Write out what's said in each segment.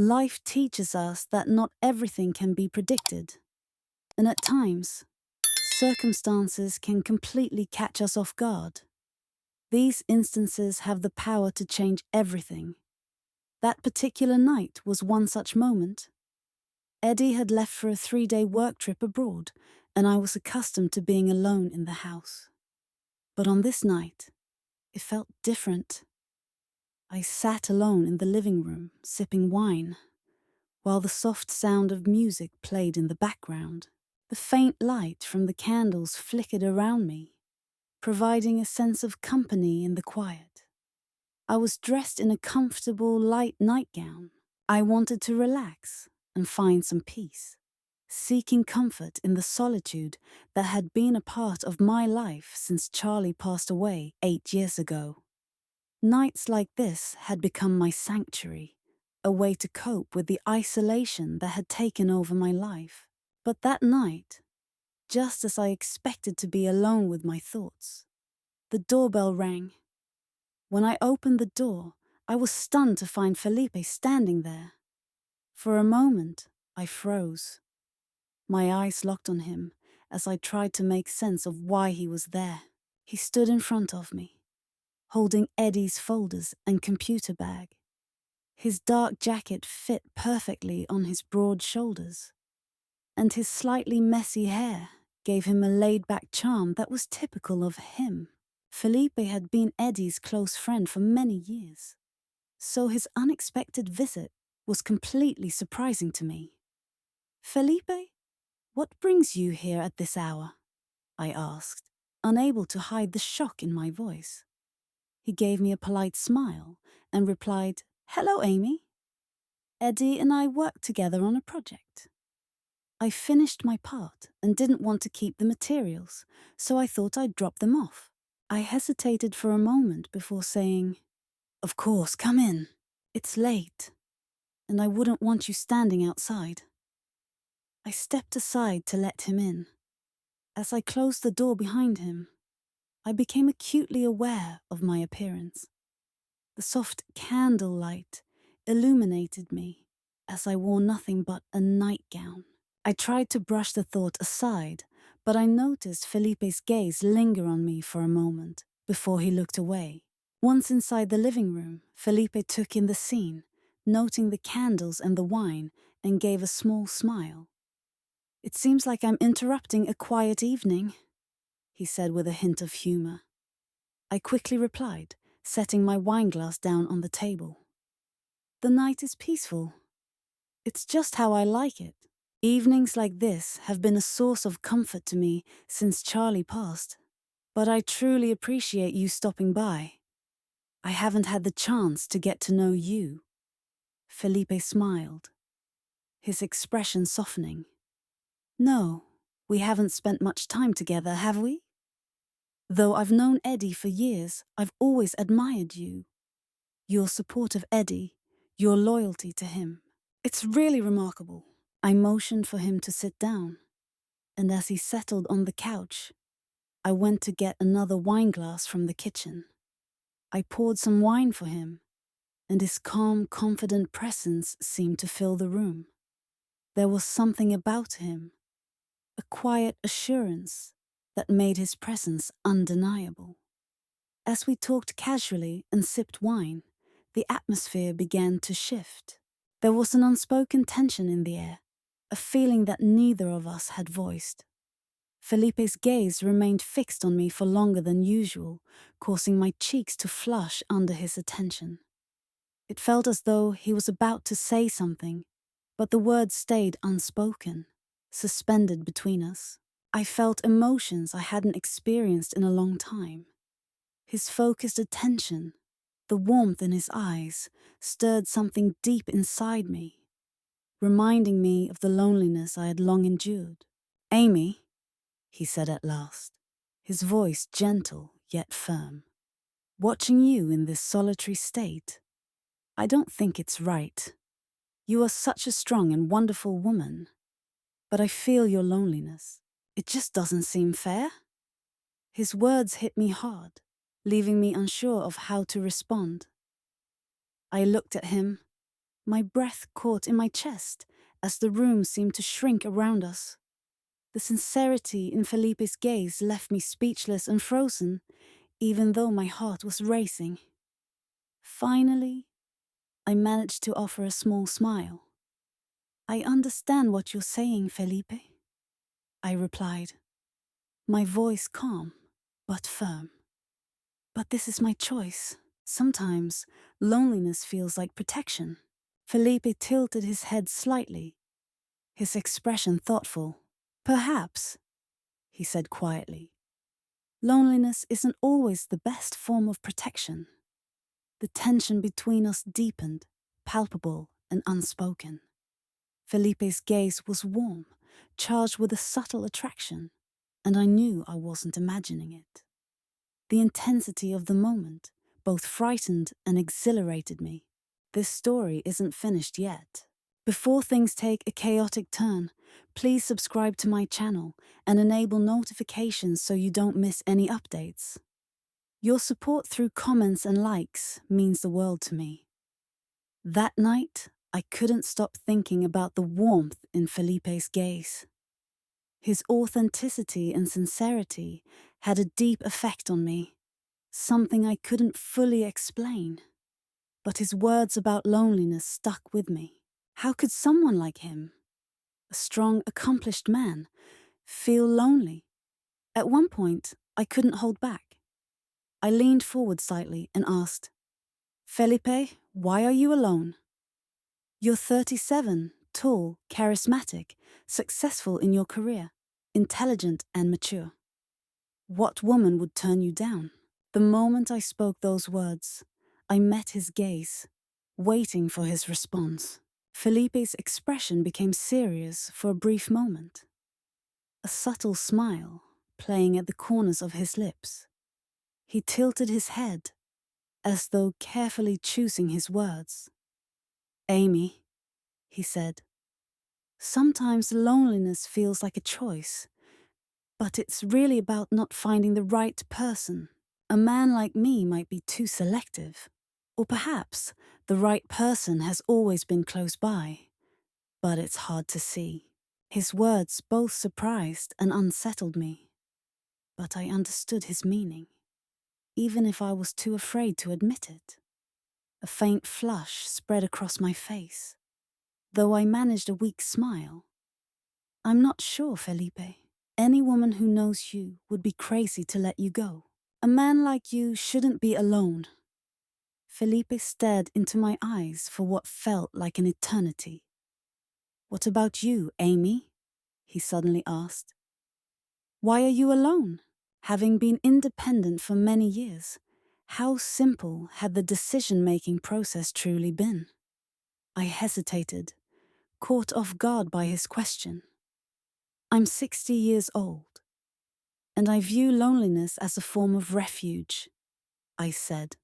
Life teaches us that not everything can be predicted, and at times, circumstances can completely catch us off guard. These instances have the power to change everything. That particular night was one such moment. Eddie had left for a 3-day work trip abroad, and I was accustomed to being alone in the house. But on this night, it felt different. I sat alone in the living room, sipping wine, while the soft sound of music played in the background. The faint light from the candles flickered around me, providing a sense of company in the quiet. I was dressed in a comfortable, light nightgown. I wanted to relax and find some peace, seeking comfort in the solitude that had been a part of my life since Charlie passed away 8 years ago. Nights like this had become my sanctuary, a way to cope with the isolation that had taken over my life. But that night, just as I expected to be alone with my thoughts, the doorbell rang. When I opened the door, I was stunned to find Felipe standing there. For a moment, I froze. My eyes locked on him as I tried to make sense of why he was there. He stood in front of me, holding Eddie's folders and computer bag. His dark jacket fit perfectly on his broad shoulders, and his slightly messy hair gave him a laid-back charm that was typical of him. Felipe had been Eddie's close friend for many years, so his unexpected visit was completely surprising to me. "Felipe, what brings you here at this hour?" I asked, unable to hide the shock in my voice. He gave me a polite smile and replied, "Hello, Amy. Eddie and I worked together on a project. I finished my part and didn't want to keep the materials, so I thought I'd drop them off." I hesitated for a moment before saying, "Of course, come in. It's late, and I wouldn't want you standing outside." I stepped aside to let him in. As I closed the door behind him, I became acutely aware of my appearance. The soft candlelight illuminated me as I wore nothing but a nightgown. I tried to brush the thought aside, but I noticed Felipe's gaze linger on me for a moment before he looked away. Once inside the living room, Felipe took in the scene, noting the candles and the wine, and gave a small smile. "It seems like I'm interrupting a quiet evening," he said with a hint of humor. I quickly replied, setting my wineglass down on the table. "The night is peaceful. It's just how I like it. Evenings like this have been a source of comfort to me since Charlie passed. But I truly appreciate you stopping by. I haven't had the chance to get to know you." Felipe smiled, his expression softening. "No, we haven't spent much time together, have we? Though I've known Eddie for years, I've always admired you. Your support of Eddie, your loyalty to him. It's really remarkable." I motioned for him to sit down, and as he settled on the couch, I went to get another wineglass from the kitchen. I poured some wine for him, and his calm, confident presence seemed to fill the room. There was something about him, a quiet assurance that made his presence undeniable. As we talked casually and sipped wine, the atmosphere began to shift. There was an unspoken tension in the air, a feeling that neither of us had voiced. Felipe's gaze remained fixed on me for longer than usual, causing my cheeks to flush under his attention. It felt as though he was about to say something, but the words stayed unspoken, suspended between us. I felt emotions I hadn't experienced in a long time. His focused attention, the warmth in his eyes, stirred something deep inside me, reminding me of the loneliness I had long endured. "Amy," he said at last, his voice gentle yet firm. "Watching you in this solitary state, I don't think it's right. You are such a strong and wonderful woman, but I feel your loneliness. It just doesn't seem fair." His words hit me hard, leaving me unsure of how to respond. I looked at him, My breath caught in my chest as the room seemed to shrink around us. The sincerity in Felipe's gaze left me speechless and frozen, even though my heart was racing. Finally, I managed to offer a small smile. "I understand what you're saying, Felipe," I replied, my voice calm but firm. "But this is my choice. Sometimes loneliness feels like protection." Felipe tilted his head slightly, his expression thoughtful. "Perhaps," he said quietly, "loneliness isn't always the best form of protection." The tension between us deepened, palpable and unspoken. Felipe's gaze was warm, charged with a subtle attraction, and I knew I wasn't imagining it. The intensity of the moment both frightened and exhilarated me. This story isn't finished yet. Before things take a chaotic turn, please subscribe to my channel and enable notifications so you don't miss any updates. Your support through comments and likes means the world to me. That night, I couldn't stop thinking about the warmth in Felipe's gaze. His authenticity and sincerity had a deep effect on me, something I couldn't fully explain. But his words about loneliness stuck with me. How could someone like him, a strong, accomplished man, feel lonely? At one point, I couldn't hold back. I leaned forward slightly and asked, "Felipe, why are you alone? You're 37, tall, charismatic, successful in your career, intelligent and mature. What woman would turn you down?" The moment I spoke those words, I met his gaze, waiting for his response. Felipe's expression became serious for a brief moment, a subtle smile playing at the corners of his lips. He tilted his head, as though carefully choosing his words. "Amy," he said, "sometimes loneliness feels like a choice, but it's really about not finding the right person. A man like me might be too selective, or perhaps the right person has always been close by, but it's hard to see." His words both surprised and unsettled me, but I understood his meaning, even if I was too afraid to admit it. A faint flush spread across my face, though I managed a weak smile. "I'm not sure, Felipe. Any woman who knows you would be crazy to let you go. A man like you shouldn't be alone." Felipe stared into my eyes for what felt like an eternity. "What about you, Amy?" he suddenly asked. "Why are you alone? Having been independent for many years, how simple had the decision-making process truly been?" I hesitated, caught off guard by his question. "I'm 60 years old, and I view loneliness as a form of refuge," I said,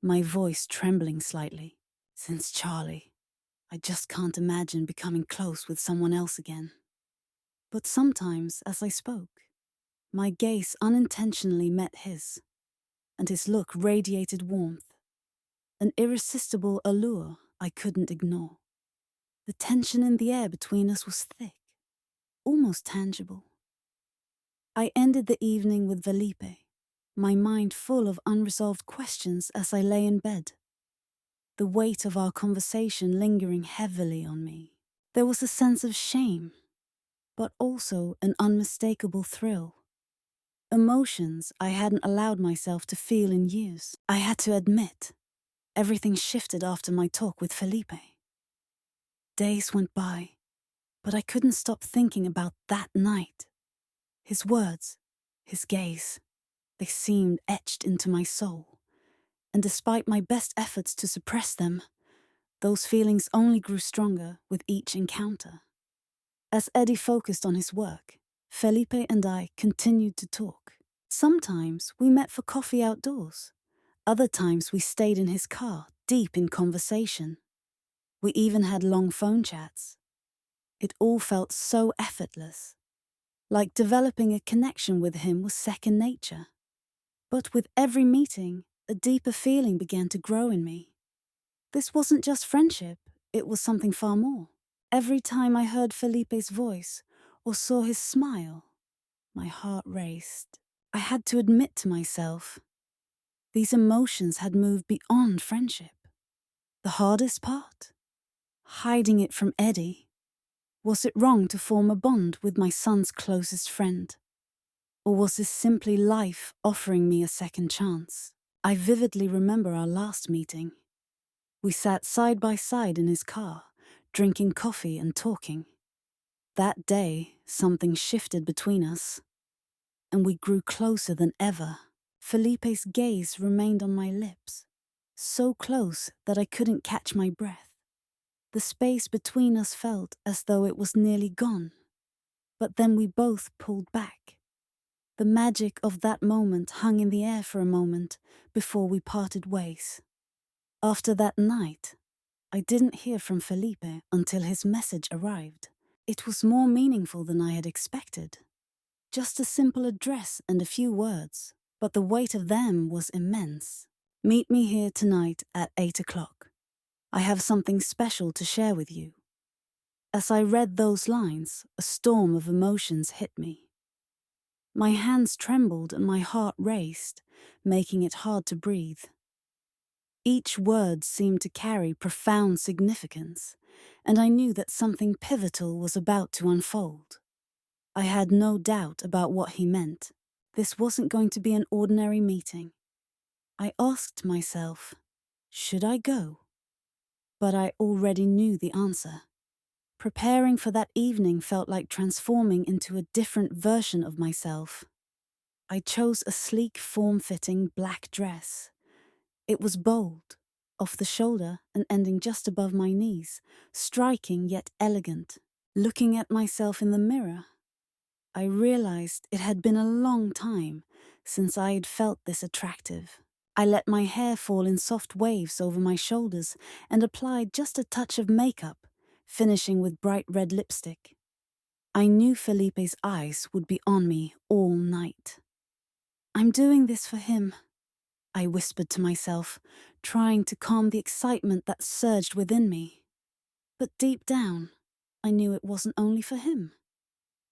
my voice trembling slightly. "Since Charlie, I just can't imagine becoming close with someone else again." But sometimes, as I spoke, my gaze unintentionally met his, and his look radiated warmth, an irresistible allure I couldn't ignore. The tension in the air between us was thick, almost tangible. I ended the evening with Felipe, my mind full of unresolved questions as I lay in bed, the weight of our conversation lingering heavily on me. There was a sense of shame, but also an unmistakable thrill. Emotions I hadn't allowed myself to feel in years. I had to admit, everything shifted after my talk with Felipe. Days went by, but I couldn't stop thinking about that night. His words, his gaze, they seemed etched into my soul. And despite my best efforts to suppress them, those feelings only grew stronger with each encounter. As Eddie focused on his work, Felipe and I continued to talk. Sometimes we met for coffee outdoors. Other times we stayed in his car, deep in conversation. We even had long phone chats. It all felt so effortless, like developing a connection with him was second nature. But with every meeting, a deeper feeling began to grow in me. This wasn't just friendship, it was something far more. Every time I heard Felipe's voice or saw his smile, my heart raced. I had to admit to myself, these emotions had moved beyond friendship. The hardest part? Hiding it from Eddie. Was it wrong to form a bond with my son's closest friend? Or was this simply life offering me a second chance? I vividly remember our last meeting. We sat side by side in his car, drinking coffee and talking. That day, something shifted between us, and we grew closer than ever. Felipe's gaze remained on my lips, so close that I couldn't catch my breath. The space between us felt as though it was nearly gone, but then we both pulled back. The magic of that moment hung in the air for a moment before we parted ways. After that night, I didn't hear from Felipe until his message arrived. It was more meaningful than I had expected. Just a simple address and a few words, but the weight of them was immense. Meet me here tonight at 8 o'clock. I have something special to share with you. As I read those lines, a storm of emotions hit me. My hands trembled and my heart raced, making it hard to breathe. Each word seemed to carry profound significance, and I knew that something pivotal was about to unfold. I had no doubt about what he meant. This wasn't going to be an ordinary meeting. I asked myself, should I go? But I already knew the answer. Preparing for that evening felt like transforming into a different version of myself. I chose a sleek, form-fitting black dress. It was bold, off the shoulder and ending just above my knees, striking yet elegant. Looking at myself in the mirror, I realized it had been a long time since I had felt this attractive. I let my hair fall in soft waves over my shoulders and applied just a touch of makeup, finishing with bright red lipstick. I knew Felipe's eyes would be on me all night. I'm doing this for him, I whispered to myself, trying to calm the excitement that surged within me. But deep down, I knew it wasn't only for him.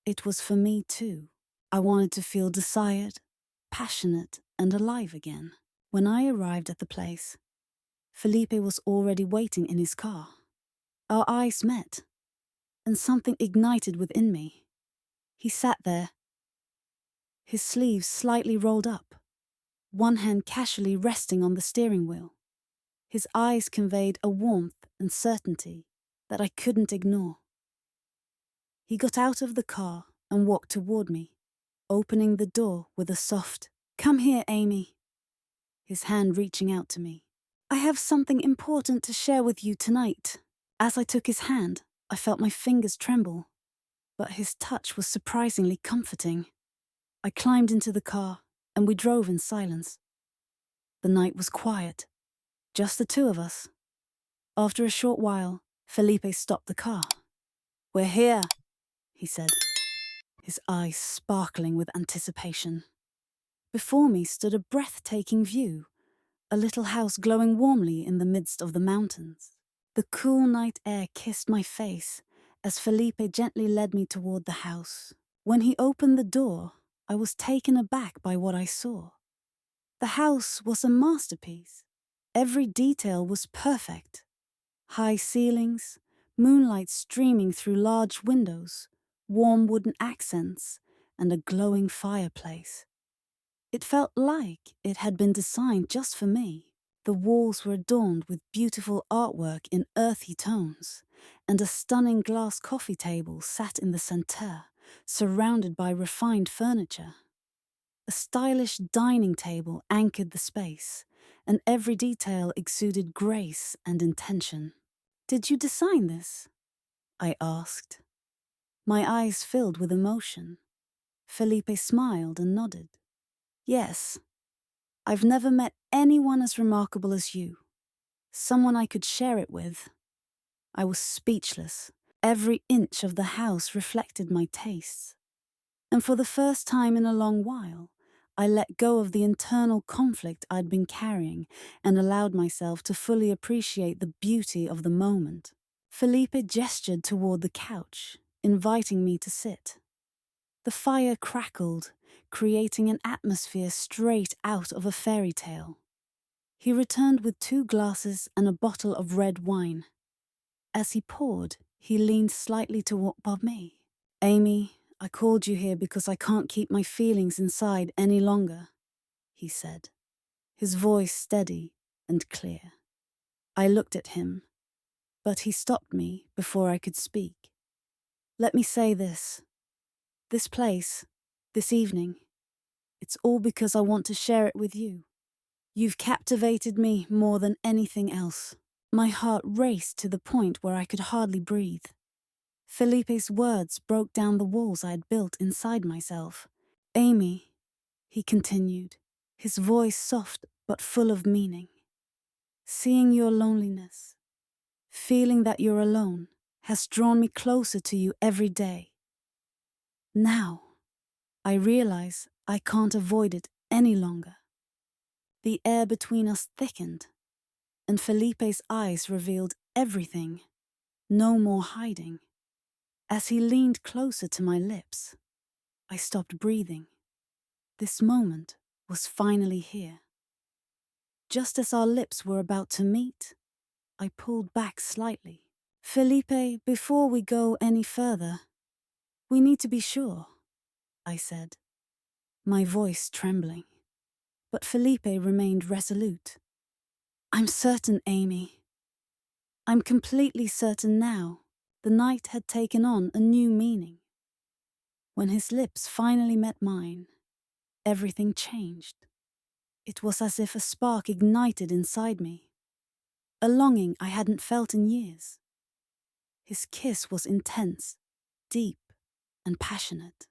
It was for me too. I wanted to feel desired, passionate, and alive again. When I arrived at the place, Felipe was already waiting in his car. Our eyes met, and something ignited within me. He sat there, his sleeves slightly rolled up, one hand casually resting on the steering wheel. His eyes conveyed a warmth and certainty that I couldn't ignore. He got out of the car and walked toward me, opening the door with a soft, "Come here, Amy," his hand reaching out to me. "I have something important to share with you tonight." As I took his hand, I felt my fingers tremble, but his touch was surprisingly comforting. I climbed into the car, and we drove in silence. The night was quiet, just the two of us. After a short while, Felipe stopped the car. "We're here," he said, his eyes sparkling with anticipation. Before me stood a breathtaking view, a little house glowing warmly in the midst of the mountains. The cool night air kissed my face as Felipe gently led me toward the house. When he opened the door, I was taken aback by what I saw. The house was a masterpiece. Every detail was perfect. High ceilings, moonlight streaming through large windows, warm wooden accents, and a glowing fireplace. It felt like it had been designed just for me. The walls were adorned with beautiful artwork in earthy tones, and a stunning glass coffee table sat in the center, surrounded by refined furniture. A stylish dining table anchored the space, and every detail exuded grace and intention. "Did you design this?" I asked. My eyes filled with emotion. Felipe smiled and nodded. "Yes. I've never met anyone as remarkable as you. Someone I could share it with." I was speechless. Every inch of the house reflected my tastes. And for the first time in a long while, I let go of the internal conflict I'd been carrying and allowed myself to fully appreciate the beauty of the moment. Felipe gestured toward the couch, inviting me to sit. The fire crackled, creating an atmosphere straight out of a fairy tale. He returned with 2 glasses and a bottle of red wine. As he poured, he leaned slightly toward me. "Amy, I called you here because I can't keep my feelings inside any longer," he said, his voice steady and clear. I looked at him, but he stopped me before I could speak. "Let me say this. This place, this evening, it's all because I want to share it with you. You've captivated me more than anything else." My heart raced to the point where I could hardly breathe. Felipe's words broke down the walls I had built inside myself. "Amy," he continued, his voice soft but full of meaning. "Seeing your loneliness, feeling that you're alone, has drawn me closer to you every day. Now, I realize I can't avoid it any longer." The air between us thickened, and Felipe's eyes revealed everything. No more hiding. As he leaned closer to my lips, I stopped breathing. This moment was finally here. Just as our lips were about to meet, I pulled back slightly. "Felipe, before we go any further, we need to be sure," I said, my voice trembling. But Felipe remained resolute. "I'm certain, Amy. I'm completely certain now." The night had taken on a new meaning. When his lips finally met mine, everything changed. It was as if a spark ignited inside me, a longing I hadn't felt in years. His kiss was intense, deep, and passionate.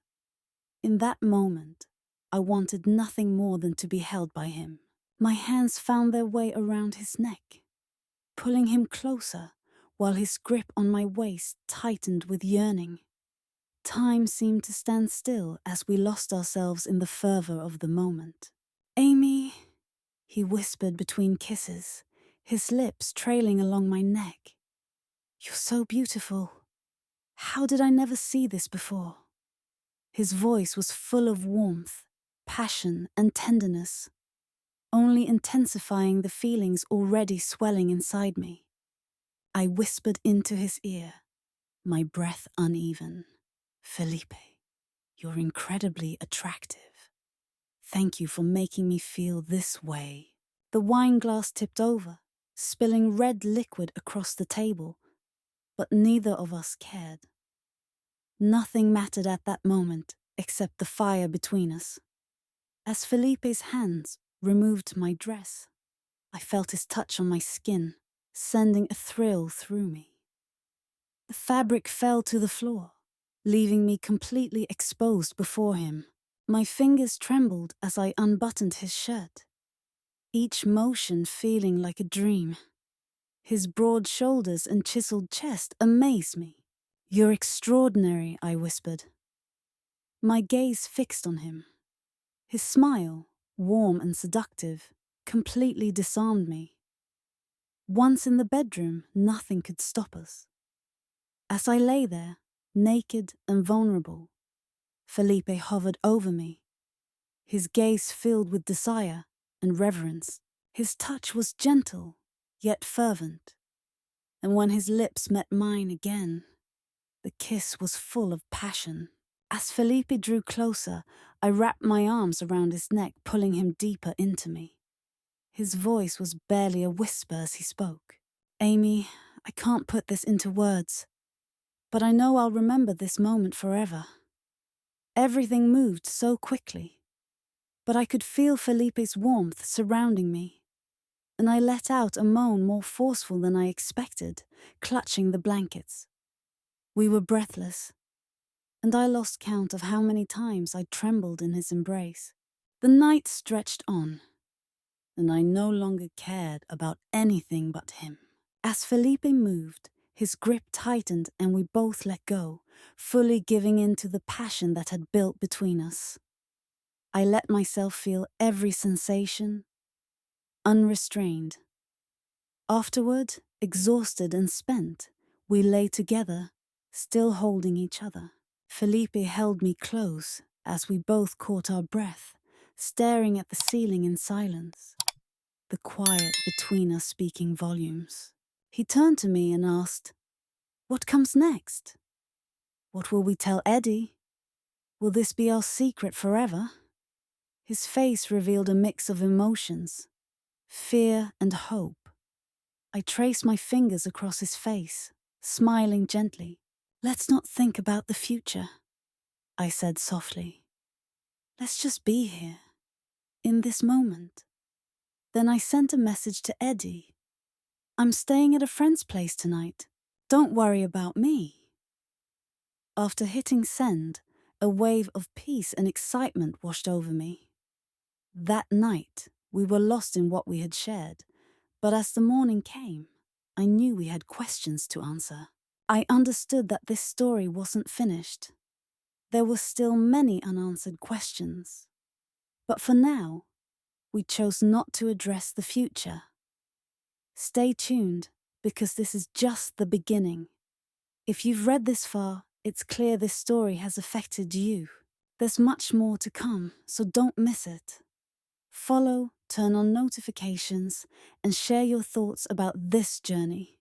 In that moment, I wanted nothing more than to be held by him. My hands found their way around his neck, pulling him closer, while his grip on my waist tightened with yearning. Time seemed to stand still as we lost ourselves in the fervor of the moment. "Amy," he whispered between kisses, his lips trailing along my neck. "You're so beautiful. How did I never see this before?" His voice was full of warmth, passion, and tenderness, only intensifying the feelings already swelling inside me. I whispered into his ear, my breath uneven. "Felipe, you're incredibly attractive. Thank you for making me feel this way." The wine glass tipped over, spilling red liquid across the table, but neither of us cared. Nothing mattered at that moment except the fire between us. As Felipe's hands removed my dress, I felt his touch on my skin, sending a thrill through me. The fabric fell to the floor, leaving me completely exposed before him. My fingers trembled as I unbuttoned his shirt, each motion feeling like a dream. His broad shoulders and chiseled chest amazed me. "You're extraordinary," I whispered, my gaze fixed on him. His smile, warm and seductive, completely disarmed me. Once in the bedroom, nothing could stop us. As I lay there, naked and vulnerable, Felipe hovered over me, his gaze filled with desire and reverence. His touch was gentle, yet fervent, and when his lips met mine again, the kiss was full of passion. As Felipe drew closer, I wrapped my arms around his neck, pulling him deeper into me. His voice was barely a whisper as he spoke. "Amy, I can't put this into words, but I know I'll remember this moment forever." Everything moved so quickly, but I could feel Felipe's warmth surrounding me, and I let out a moan more forceful than I expected, clutching the blankets. We were breathless, and I lost count of how many times I trembled in his embrace. The night stretched on, and I no longer cared about anything but him. As Felipe moved, his grip tightened and we both let go, fully giving in to the passion that had built between us. I let myself feel every sensation, unrestrained. Afterward, exhausted and spent, We lay together, still holding each other. Felipe held me close as we both caught our breath, staring at the ceiling in silence, the quiet between us speaking volumes. He turned to me and asked, "What comes next? What will we tell Eddie? Will this be our secret forever?" His face revealed a mix of emotions, fear and hope. I traced my fingers across his face, smiling gently. "Let's not think about the future," I said softly. "Let's just be here, in this moment." Then I sent a message to Eddie. "I'm staying at a friend's place tonight. Don't worry about me." After hitting send, a wave of peace and excitement washed over me. That night, we were lost in what we had shared, but as the morning came, I knew we had questions to answer. I understood that this story wasn't finished. There were still many unanswered questions. But for now, we chose not to address the future. Stay tuned, because this is just the beginning. If you've read this far, it's clear this story has affected you. There's much more to come, so don't miss it. Follow, turn on notifications, and share your thoughts about this journey.